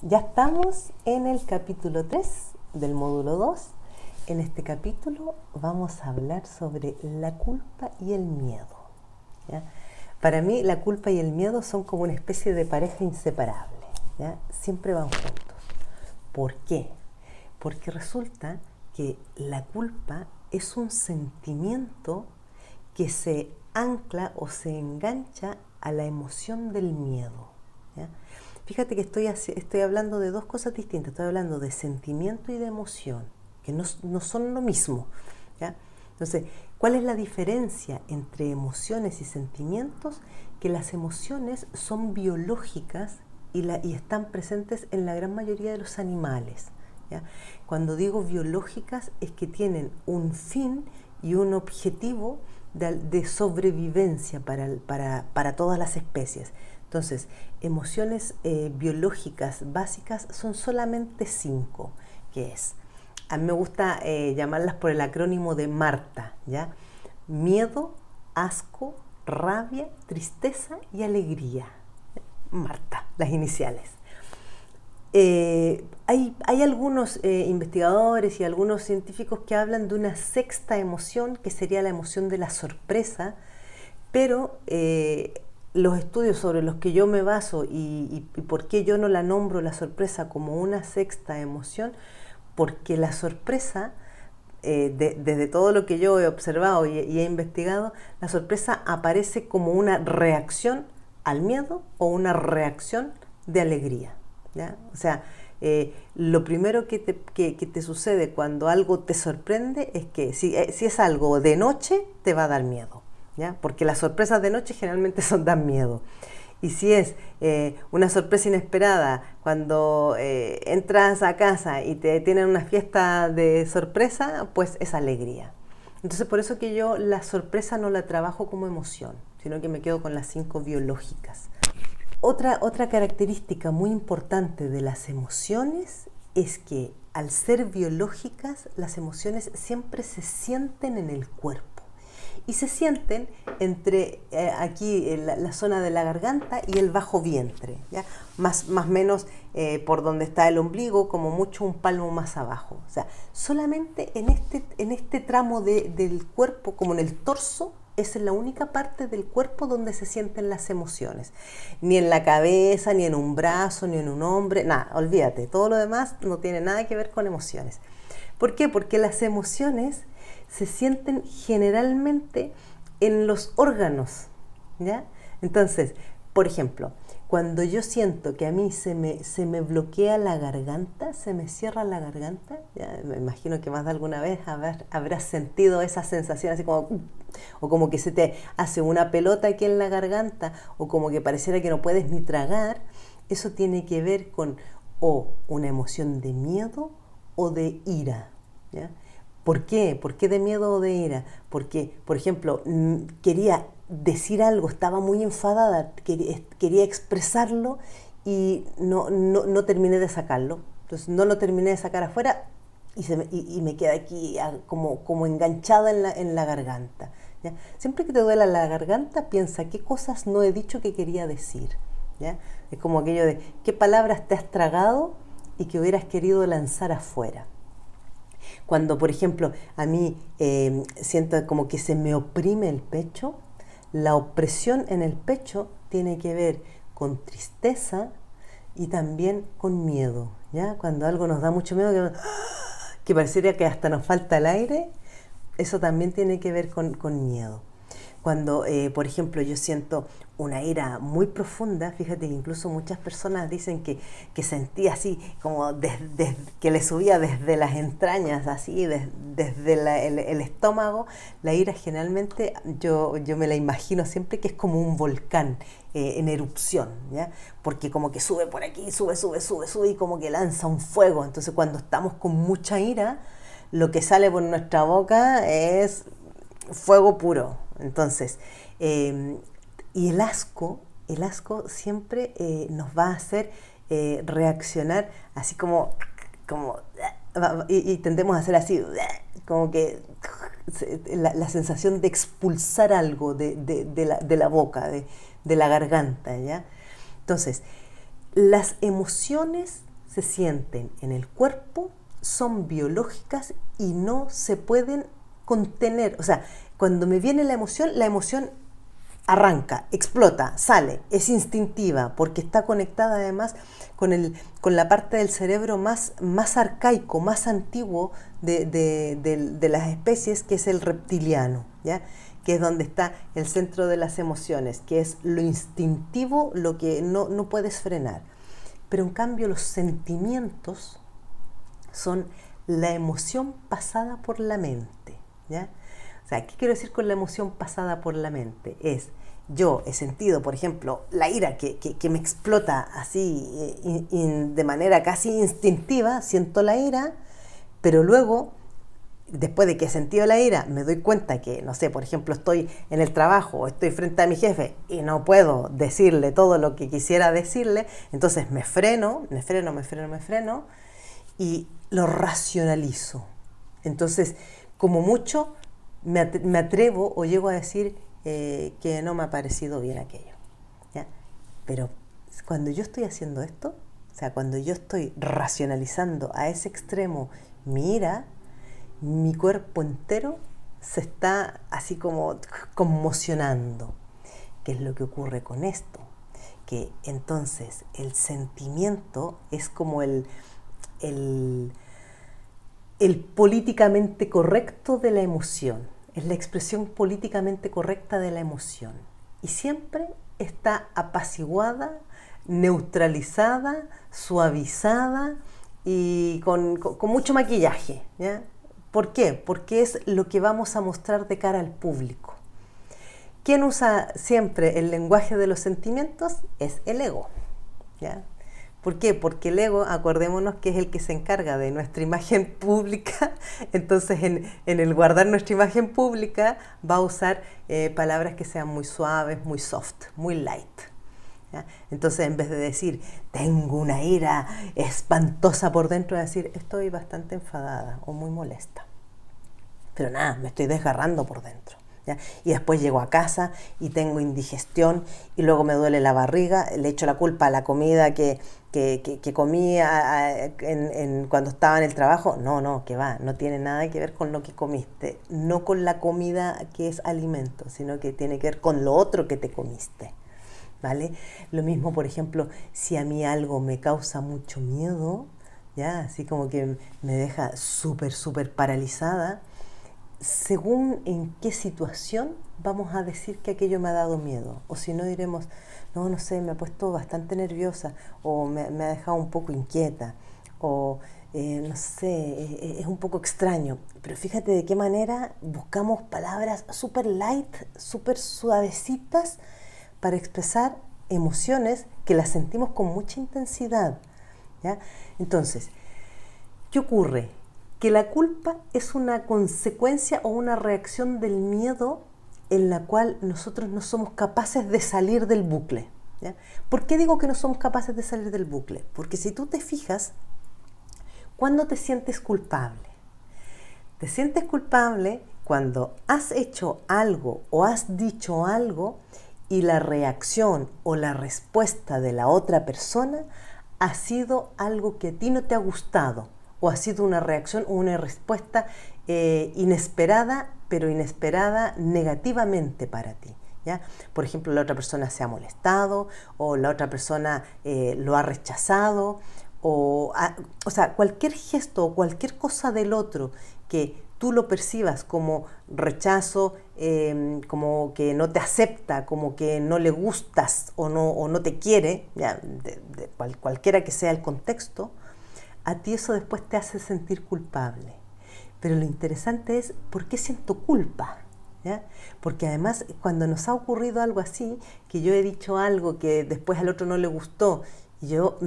Ya estamos en el capítulo 3 del módulo 2. En este capítulo vamos a hablar sobre la culpa y el miedo, ¿ya? Para mí la culpa y el miedo son como una especie de pareja inseparable, ¿ya? Siempre van juntos. ¿Por qué? Porque resulta que la culpa es un sentimiento que se ancla o se engancha a la emoción del miedo, ¿ya? Fíjate que estoy hablando de dos cosas distintas. Estoy hablando de sentimiento y de emoción, que no son lo mismo, ¿ya? Entonces, ¿cuál es la diferencia entre emociones y sentimientos? Que las emociones son biológicas y están presentes en la gran mayoría de los animales, ¿ya? Cuando digo biológicas es que tienen un fin y un objetivo de sobrevivencia para todas las especies. Entonces, emociones biológicas básicas son solamente 5, que es, a mí me gusta llamarlas por el acrónimo de MARTA, ¿ya? Miedo, asco, rabia, tristeza y alegría. MARTA, las iniciales. Hay algunos investigadores y algunos científicos que hablan de una sexta emoción, que sería la emoción de la sorpresa, pero los estudios sobre los que yo me baso y por qué yo no la nombro la sorpresa como una sexta emoción, porque la sorpresa, desde todo lo que yo he observado y he investigado, la sorpresa aparece como una reacción al miedo o una reacción de alegría, ¿ya? O sea, lo primero que te sucede cuando algo te sorprende es que si es algo de noche, te va a dar miedo, ¿ya? Porque las sorpresas de noche generalmente dan miedo. Y si es una sorpresa inesperada, cuando entras a casa y te tienen una fiesta de sorpresa, pues es alegría. Entonces, por eso que yo la sorpresa no la trabajo como emoción, sino que me quedo con las 5 biológicas. Otra característica muy importante de las emociones es que al ser biológicas, las emociones siempre se sienten en el cuerpo. Y se sienten entre aquí la zona de la garganta y el bajo vientre, ¿ya? Más o menos por donde está el ombligo, como mucho un palmo más abajo. O sea, solamente en este tramo del cuerpo, como en el torso, es la única parte del cuerpo donde se sienten las emociones. Ni en la cabeza, ni en un brazo, ni en un hombro, nada, olvídate. Todo lo demás no tiene nada que ver con emociones. ¿Por qué? Porque las emociones se sienten generalmente en los órganos, ¿ya? Entonces, por ejemplo, cuando yo siento que a mí se me bloquea la garganta, se me cierra la garganta, ya me imagino que más de alguna vez habrás sentido esa sensación así como, o como que se te hace una pelota aquí en la garganta, o como que pareciera que no puedes ni tragar. Eso tiene que ver con o una emoción de miedo o de ira, ¿ya? ¿Por qué? ¿Por qué de miedo o de ira? Porque, por ejemplo, quería decir algo, estaba muy enfadada, quería expresarlo y no terminé de sacarlo. Entonces no lo terminé de sacar afuera y me queda aquí como enganchada en la garganta, ¿ya? Siempre que te duela la garganta, piensa qué cosas no he dicho que quería decir, ¿ya? Es como aquello de qué palabras te has tragado y que hubieras querido lanzar afuera. Cuando, por ejemplo, a mí siento como que se me oprime el pecho, la opresión en el pecho tiene que ver con tristeza y también con miedo, ¿ya? Cuando algo nos da mucho miedo, que parecería que hasta nos falta el aire, eso también tiene que ver con miedo. Cuando, por ejemplo, yo siento una ira muy profunda, fíjate que incluso muchas personas dicen que sentía así, como que le subía desde las entrañas, así, desde el estómago. La ira generalmente yo me la imagino siempre que es como un volcán en erupción, ¿ya? Porque como que sube por aquí, sube y como que lanza un fuego. Entonces cuando estamos con mucha ira, lo que sale por nuestra boca es fuego puro. Entonces, y el asco siempre nos va a hacer reaccionar así como y tendemos a hacer así, como que la sensación de expulsar algo de la boca, de la garganta, ¿ya? Entonces, las emociones se sienten en el cuerpo, son biológicas y no se pueden contener. O sea, cuando me viene la emoción arranca, explota, sale, es instintiva, porque está conectada además con la parte del cerebro más arcaico, más antiguo de las especies, que es el reptiliano, ¿ya? Que es donde está el centro de las emociones, que es lo instintivo, lo que no puedes frenar. Pero en cambio los sentimientos son la emoción pasada por la mente, ¿ya? O sea, ¿qué quiero decir con la emoción pasada por la mente? Yo he sentido, por ejemplo, la ira que me explota así de manera casi instintiva, siento la ira, pero luego, después de que he sentido la ira, me doy cuenta que, no sé, por ejemplo, estoy en el trabajo o estoy frente a mi jefe y no puedo decirle todo lo que quisiera decirle, entonces me freno y lo racionalizo. Entonces, como mucho, me atrevo o llego a decir que no me ha parecido bien aquello, ¿ya? Pero cuando yo estoy haciendo esto, o sea, cuando yo estoy racionalizando a ese extremo mi ira, mi cuerpo entero se está así como conmocionando. ¿Qué es lo que ocurre con esto? Que entonces el sentimiento es como el políticamente correcto de la emoción, es la expresión políticamente correcta de la emoción y siempre está apaciguada, neutralizada, suavizada y con mucho maquillaje, ¿ya? ¿Por qué? Porque es lo que vamos a mostrar de cara al público. ¿Quién usa siempre el lenguaje de los sentimientos? Es el ego, ¿ya? ¿Por qué? Porque el ego, acordémonos que es el que se encarga de nuestra imagen pública, entonces en el guardar nuestra imagen pública va a usar palabras que sean muy suaves, muy soft, muy light, ¿ya? Entonces en vez de decir, tengo una ira espantosa por dentro, va a decir, estoy bastante enfadada o muy molesta. Pero nada, me estoy desgarrando por dentro, ¿ya? Y después llego a casa y tengo indigestión y luego me duele la barriga, le echo la culpa a la comida que comí cuando estaba en el trabajo. No, que va, no tiene nada que ver con lo que comiste, no con la comida que es alimento, sino que tiene que ver con lo otro que te comiste, ¿vale? Lo mismo, por ejemplo, si a mí algo me causa mucho miedo, ¿ya? Así como que me deja súper paralizada, según en qué situación vamos a decir que aquello me ha dado miedo, o si no diremos, no sé, me ha puesto bastante nerviosa, o me ha dejado un poco inquieta, o no sé, es un poco extraño. Pero fíjate de qué manera buscamos palabras súper light, súper suavecitas para expresar emociones que las sentimos con mucha intensidad, ¿ya? Entonces, ¿qué ocurre? Que la culpa es una consecuencia o una reacción del miedo en la cual nosotros no somos capaces de salir del bucle, ¿ya? ¿Por qué digo que no somos capaces de salir del bucle? Porque si tú te fijas, ¿cuándo te sientes culpable? Te sientes culpable cuando has hecho algo o has dicho algo y la reacción o la respuesta de la otra persona ha sido algo que a ti no te ha gustado, o ha sido una reacción o una respuesta inesperada, pero inesperada negativamente para ti, ¿ya? Por ejemplo, la otra persona se ha molestado, o la otra persona lo ha rechazado, o sea, cualquier gesto o cualquier cosa del otro que tú lo percibas como rechazo, como que no te acepta, como que no le gustas o no te quiere, ¿ya? Cualquiera que sea el contexto, a ti eso después te hace sentir culpable. Pero lo interesante es, ¿por qué siento culpa? ¿Ya? Porque además cuando nos ha ocurrido algo así, que yo he dicho algo que después al otro no le gustó, y yo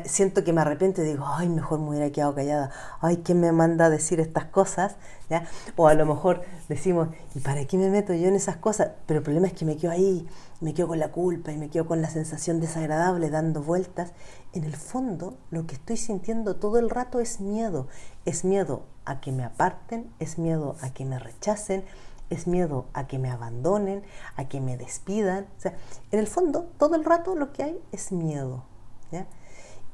siento que me arrepiento y digo, ay, mejor me hubiera quedado callada, ay, ¿quién me manda a decir estas cosas? ¿Ya? O a lo mejor decimos, ¿y para qué me meto yo en esas cosas? Pero el problema es que me quedo ahí, me quedo con la culpa y me quedo con la sensación desagradable dando vueltas. En el fondo, lo que estoy sintiendo todo el rato es miedo a que me aparten, es miedo a que me rechacen, es miedo a que me abandonen, a que me despidan. O sea, en el fondo, todo el rato lo que hay es miedo, ¿ya?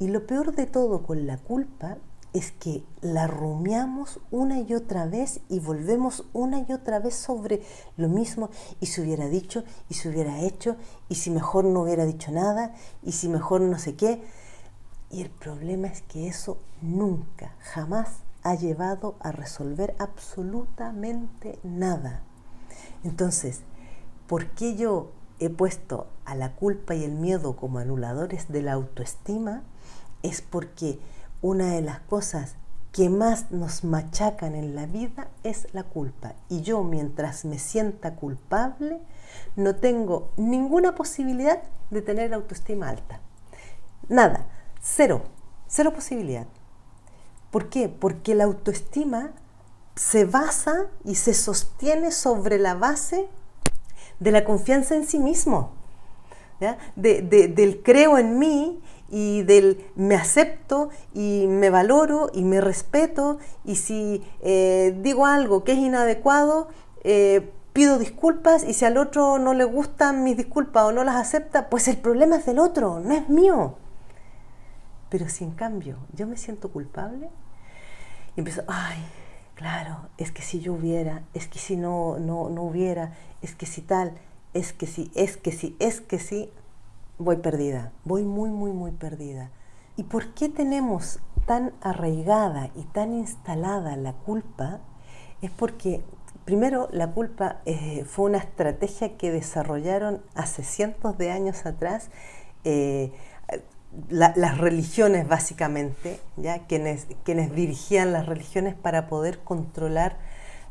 Y lo peor de todo con la culpa es que la rumiamos una y otra vez y volvemos una y otra vez sobre lo mismo, y se hubiera dicho, y se hubiera hecho, y si mejor no hubiera dicho nada, y si mejor no sé qué. Y el problema es que eso nunca, jamás ha llevado a resolver absolutamente nada. Entonces, ¿por qué yo he puesto a la culpa y el miedo como anuladores de la autoestima? Es porque una de las cosas que más nos machacan en la vida es la culpa. Y yo, mientras me sienta culpable, no tengo ninguna posibilidad de tener autoestima alta. Nada, cero posibilidad. ¿Por qué? Porque la autoestima se basa y se sostiene sobre la base de la confianza en sí mismo, ¿ya? Del creo en mí y del me acepto y me valoro y me respeto, y si digo algo que es inadecuado, pido disculpas, y si al otro no le gustan mis disculpas o no las acepta, pues el problema es del otro, no es mío. Pero si en cambio yo me siento culpable y empiezo, ay, claro, es que si yo hubiera, es que si no hubiera, es que si tal, es que si, voy perdida, voy muy perdida. ¿Y por qué tenemos tan arraigada y tan instalada la culpa? Es porque, primero, la culpa fue una estrategia que desarrollaron hace cientos de años atrás las religiones, básicamente, ¿ya? Quienes dirigían las religiones para poder controlar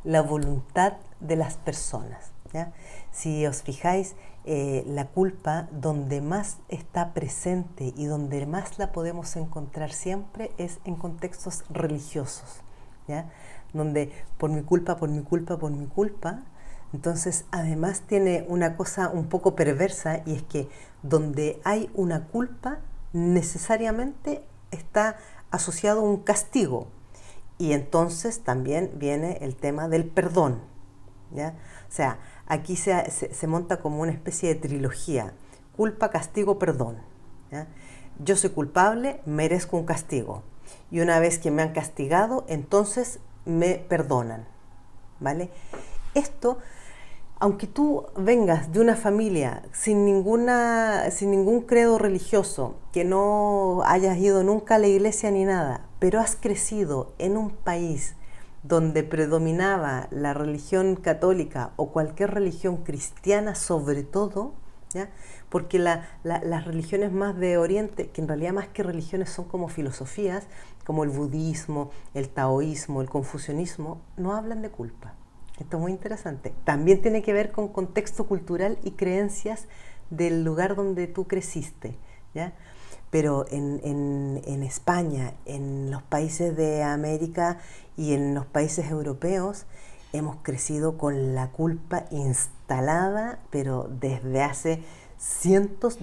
la voluntad de las personas, ¿ya? Si os fijáis, la culpa, donde más está presente y donde más la podemos encontrar siempre, es en contextos religiosos, ¿ya? Donde por mi culpa, entonces además tiene una cosa un poco perversa, y es que donde hay una culpa necesariamente está asociado a un castigo, y entonces también viene el tema del perdón, ¿ya? O sea, aquí se monta como una especie de trilogía: culpa, castigo, perdón, ¿ya? Yo soy culpable, merezco un castigo, y una vez que me han castigado, entonces me perdonan, ¿vale? Esto, aunque tú vengas de una familia sin ningún credo religioso, que no hayas ido nunca a la iglesia ni nada, pero has crecido en un país donde predominaba la religión católica o cualquier religión cristiana sobre todo, ¿ya? Porque las religiones más de Oriente, que en realidad más que religiones son como filosofías, como el budismo, el taoísmo, el confucianismo, no hablan de culpa. Esto es muy interesante. También tiene que ver con contexto cultural y creencias del lugar donde tú creciste, ¿ya? Pero en España, en los países de América y en los países europeos, hemos crecido con la culpa instalada, pero desde hace cientos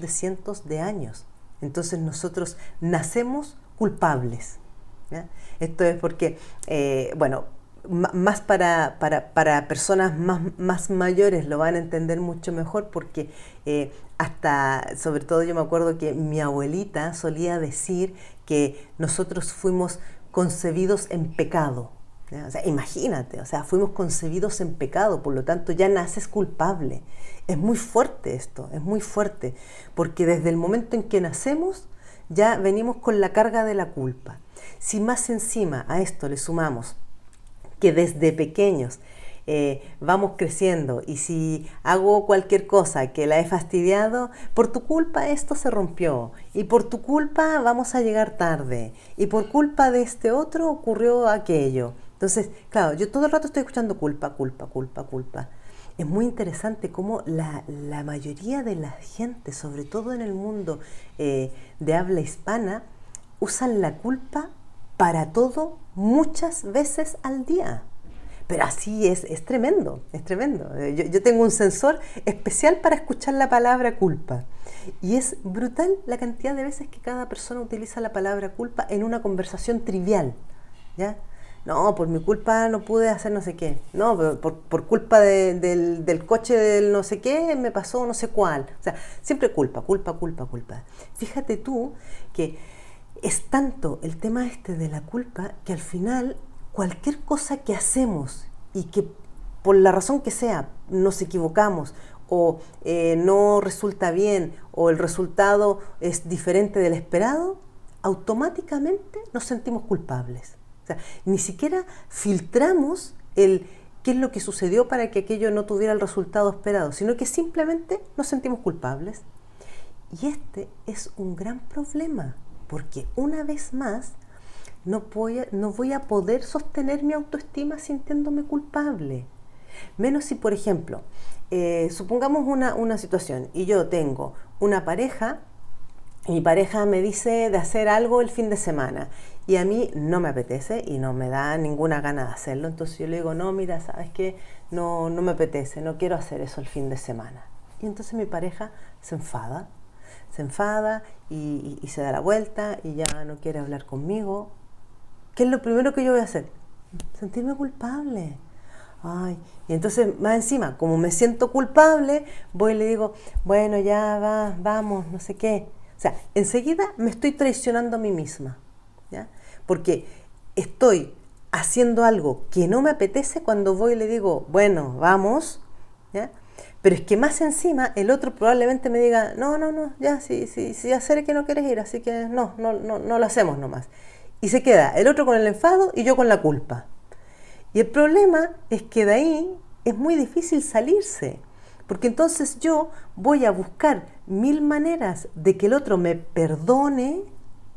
de años. Entonces nosotros nacemos culpables, ¿ya? Esto es porque, más para personas más mayores lo van a entender mucho mejor, porque sobre todo yo me acuerdo que mi abuelita solía decir que nosotros fuimos concebidos en pecado, ¿ya? O sea, imagínate, o sea, fuimos concebidos en pecado, por lo tanto ya naces culpable. Es muy fuerte esto, es muy fuerte, porque desde el momento en que nacemos ya venimos con la carga de la culpa. Si más encima a esto le sumamos que desde pequeños vamos creciendo, y si hago cualquier cosa que la he fastidiado, por tu culpa esto se rompió, y por tu culpa vamos a llegar tarde, y por culpa de este otro ocurrió aquello. Entonces, claro, yo todo el rato estoy escuchando culpa. Es muy interesante cómo la mayoría de la gente, sobre todo en el mundo de habla hispana, usan la culpa para todo muchas veces al día. Pero así es tremendo, es tremendo. Yo tengo un sensor especial para escuchar la palabra culpa. Y es brutal la cantidad de veces que cada persona utiliza la palabra culpa en una conversación trivial, ¿ya? No, por mi culpa no pude hacer no sé qué. No, pero por culpa del coche del no sé qué me pasó no sé cuál. O sea, siempre culpa. Fíjate tú que Es tanto el tema este de la culpa que al final cualquier cosa que hacemos y que por la razón que sea nos equivocamos o no resulta bien o el resultado es diferente del esperado, automáticamente nos sentimos culpables. O sea, ni siquiera filtramos el qué es lo que sucedió para que aquello no tuviera el resultado esperado, sino que simplemente nos sentimos culpables. Y este es un gran problema, porque una vez más no voy a poder sostener mi autoestima sintiéndome culpable. Menos si, por ejemplo, supongamos una situación y yo tengo una pareja, y mi pareja me dice de hacer algo el fin de semana y a mí no me apetece y no me da ninguna gana de hacerlo. Entonces yo le digo, no, mira, ¿sabes qué? No me apetece, no quiero hacer eso el fin de semana. Y entonces mi pareja se enfada y se da la vuelta y ya no quiere hablar conmigo. ¿Qué es lo primero que yo voy a hacer? Sentirme culpable. Ay, y entonces más encima, como me siento culpable, voy y le digo, bueno, ya vamos, no sé qué. O sea, enseguida me estoy traicionando a mí misma, ¿ya? Porque estoy haciendo algo que no me apetece cuando voy y le digo, bueno, vamos, ¿ya? Pero es que más encima el otro probablemente me diga, no, ya, sí, ya sé que no quieres ir, así que no lo hacemos nomás. Y se queda el otro con el enfado y yo con la culpa. Y el problema es que de ahí es muy difícil salirse, porque entonces yo voy a buscar 1000 maneras de que el otro me perdone,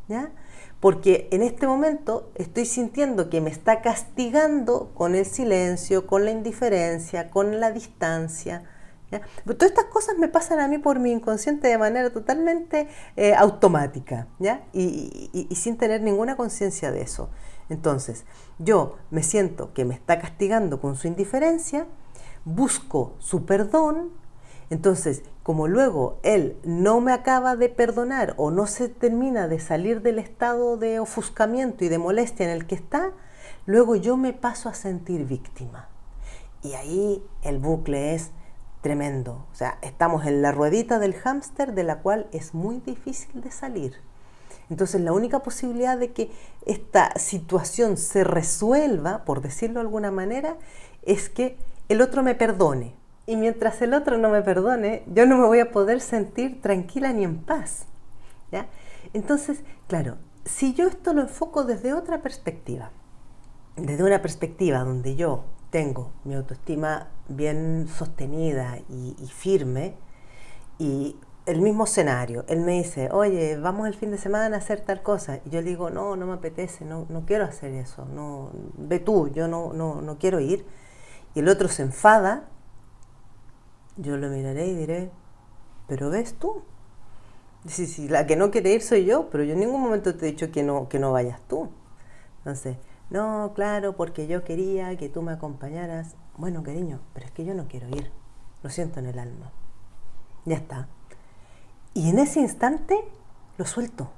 ¿ya? Porque en este momento estoy sintiendo que me está castigando con el silencio, con la indiferencia, con la distancia, ¿ya? Pero todas estas cosas me pasan a mí por mi inconsciente de manera totalmente automática, ¿ya? Y sin tener ninguna conciencia de eso. Entonces, yo me siento que me está castigando con su indiferencia, busco su perdón, entonces, como luego él no me acaba de perdonar o no se termina de salir del estado de ofuscamiento y de molestia en el que está, luego yo me paso a sentir víctima. Y ahí el bucle es tremendo. O sea, estamos en la ruedita del hámster de la cual es muy difícil de salir. Entonces, la única posibilidad de que esta situación se resuelva, por decirlo de alguna manera, es que el otro me perdone. Y mientras el otro no me perdone, yo no me voy a poder sentir tranquila ni en paz, ¿ya? Entonces, claro, si yo esto lo enfoco desde otra perspectiva, desde una perspectiva donde yo tengo mi autoestima bien sostenida y firme, y el mismo escenario, él me dice, oye, vamos el fin de semana a hacer tal cosa, y yo le digo, no me apetece, no quiero hacer eso, no, ve tú, yo no quiero ir, y el otro se enfada, yo lo miraré y diré, pero ves tú, si la que no quiere ir soy yo, pero yo en ningún momento te he dicho que no vayas tú. Entonces, no, claro, porque yo quería que tú me acompañaras. Bueno, cariño, pero es que yo no quiero ir, lo siento en el alma. Ya está. Y en ese instante lo suelto.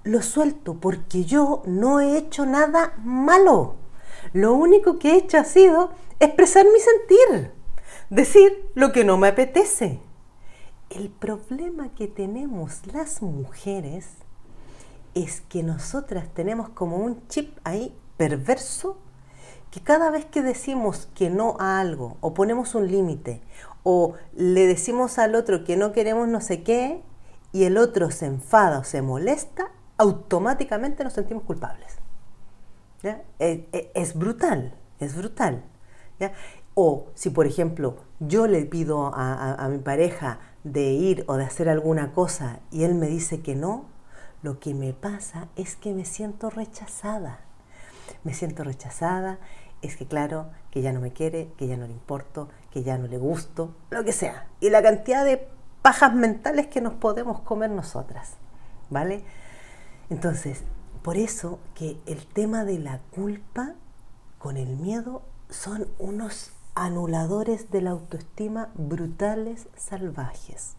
Lo suelto porque yo no he hecho nada malo. Lo único que he hecho ha sido expresar mi sentir, decir lo que no me apetece. El problema que tenemos las mujeres es que nosotras tenemos como un chip ahí perverso que cada vez que decimos que no a algo o ponemos un límite o le decimos al otro que no queremos no sé qué y el otro se enfada o se molesta, automáticamente nos sentimos culpables. ¿Ya? Es brutal, ¿ya? O si por ejemplo yo le pido a mi pareja de ir o de hacer alguna cosa y él me dice que no, lo que me pasa es que me siento rechazada. Es que claro, que ya no me quiere, que ya no le importo, que ya no le gusto, lo que sea. Y la cantidad de pajas mentales que nos podemos comer nosotras, ¿vale? Entonces, por eso que el tema de la culpa con el miedo son unos anuladores de la autoestima brutales, salvajes.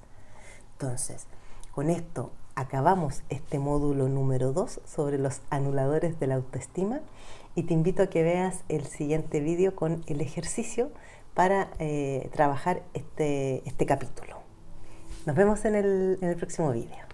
Entonces, con esto acabamos este módulo número 2 sobre los anuladores de la autoestima y te invito a que veas el siguiente vídeo con el ejercicio para trabajar este capítulo. Nos vemos en el próximo vídeo.